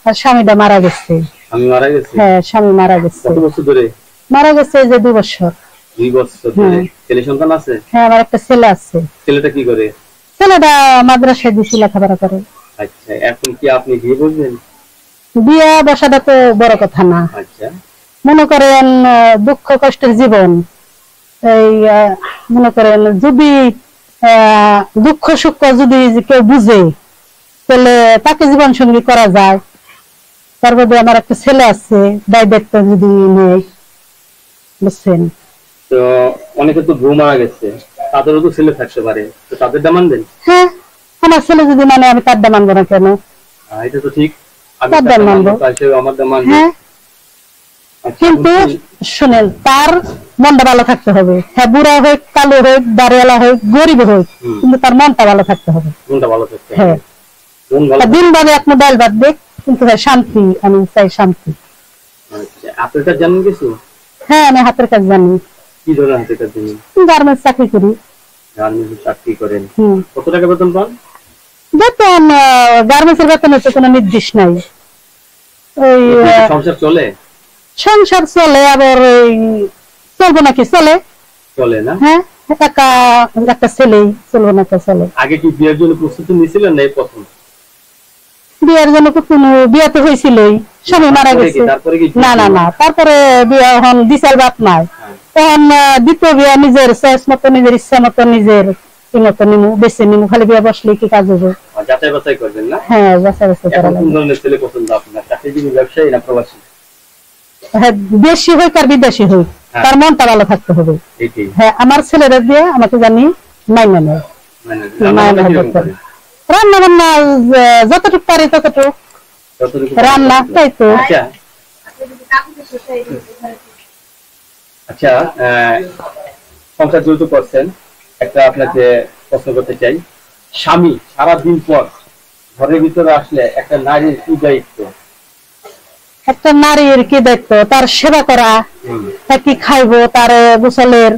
আর স্বামীটা মারা গেছে। স্বামী মারা গেছে? হ্যাঁ, স্বামী মারা গেছে। কত বছর ধরে মারা গেছে? এই যে 2 বছর। 2 বছর ধরে। ছেলে সন্তান আছে? হ্যাঁ, আমার একটা ছেলে আছে। ছেলেটা কি করে? ছেলেটা মাদ্রাসায় দিছি লেখাপড়া করে। আচ্ছা, এখন কি আপনি বিয়ে করবেন? বিয়ে বসাটা তো বড় কথা না। আচ্ছা, মনে করেন দুঃখ কষ্টের জীবন, এই মনে করেন যদি দুঃখ সুখ যদি কেউ বুঝে তাহলে তাকে জীবন সঙ্গী করা যায়। তার মধ্যে আমার একটা ছেলে আছে, দায় দায়িত্ব যদি নেই, বুঝছেন। তো অনেকে তো বউ মারা গেছে, তাদেরও তো ছেলে থাকতে পারে, তো তাদেরটা মানবেন? হ্যাঁ, আমার ছেলে যদি মানে আমি তারটা মানবো না কেন? এটা তো ঠিক, আমি তারটা মানবো। আমারটা মানবো। হ্যাঁ, কিন্তু শুনেন, তার মনটা ভালো থাকতে হবে। হ্যাঁ, বুড়া হোক, কালো হোক, দাঁড়িয়ালা হোক, গরিব হোক, কিন্তু তার মনটা ভালো থাকতে হবে। মনটা ভালো থাকতে হবে। হ্যাঁ, দিন বাদে এক মোবাইল বাদ দেখ, কিন্তু শান্তি, আমি চাই শান্তি। আচ্ছা, আপনার কাছে জানেন কিছু? হ্যাঁ, আমি হাতের কাজ জানি। কি ধরনের হাতের কাজ জানেন? গার্মেন্টস চাকরি করি। গার্মেন্টস চাকরি করেন? কত টাকা বেতন পান? বেতন গার্মেন্টস এর বেতনের তো কোনো নির্দিষ্ট নাই। ওই সংসার চলে? সংসার চলে, আবার ওই চলবো নাকি চলে চলে না? হ্যাঁ, একটা ছেলেই চলবো না চলে। আগে কি বিয়ের জন্য প্রস্তুতি নিয়েছিলেন না এই প্রথম? বিয়ের জন্য কোনো বিয়ে তো হয়েছিলই, স্বামী মারা গেছে। না না না, তারপরে বিয়ে এখন দিশাল বাপ নাই, তখন দ্বিতীয় বিয়ে নিজের চয়েস মতো, নিজের ইচ্ছা মতো, নিজের মতো নিমু, বেছে নিমু। খালি বিয়ে বসলে কি কাজ হবে? যাচাই বাছাই করবেন না? হ্যাঁ, যাচাই বাছাই করা লাগবে। কোন ধরনের ছেলে পছন্দ আপনার? চাকরিজীবী, ব্যবসায়ী না প্রবাসী? হ্যাঁ, দেশি হোক আর বিদেশি হোক, তার মনটা ভালো থাকতে হবে। হ্যাঁ, আমার ছেলেরা দিয়ে আমাকে জানি মাইনা নেয়। রান্না বান্না যতটুকু পারি ততটুকু রান্না, তাই তো। আচ্ছা, সংসার যেহেতু করছেন, একটা আপনাকে প্রশ্ন করতে চাই। স্বামী সারাদিন পর ঘরের ভিতরে আসলে একটা নারীর কি দায়িত্ব? একটা নারীর কি দায়িত্ব? তার সেবা করা, কি খাইবো, তার গোসলের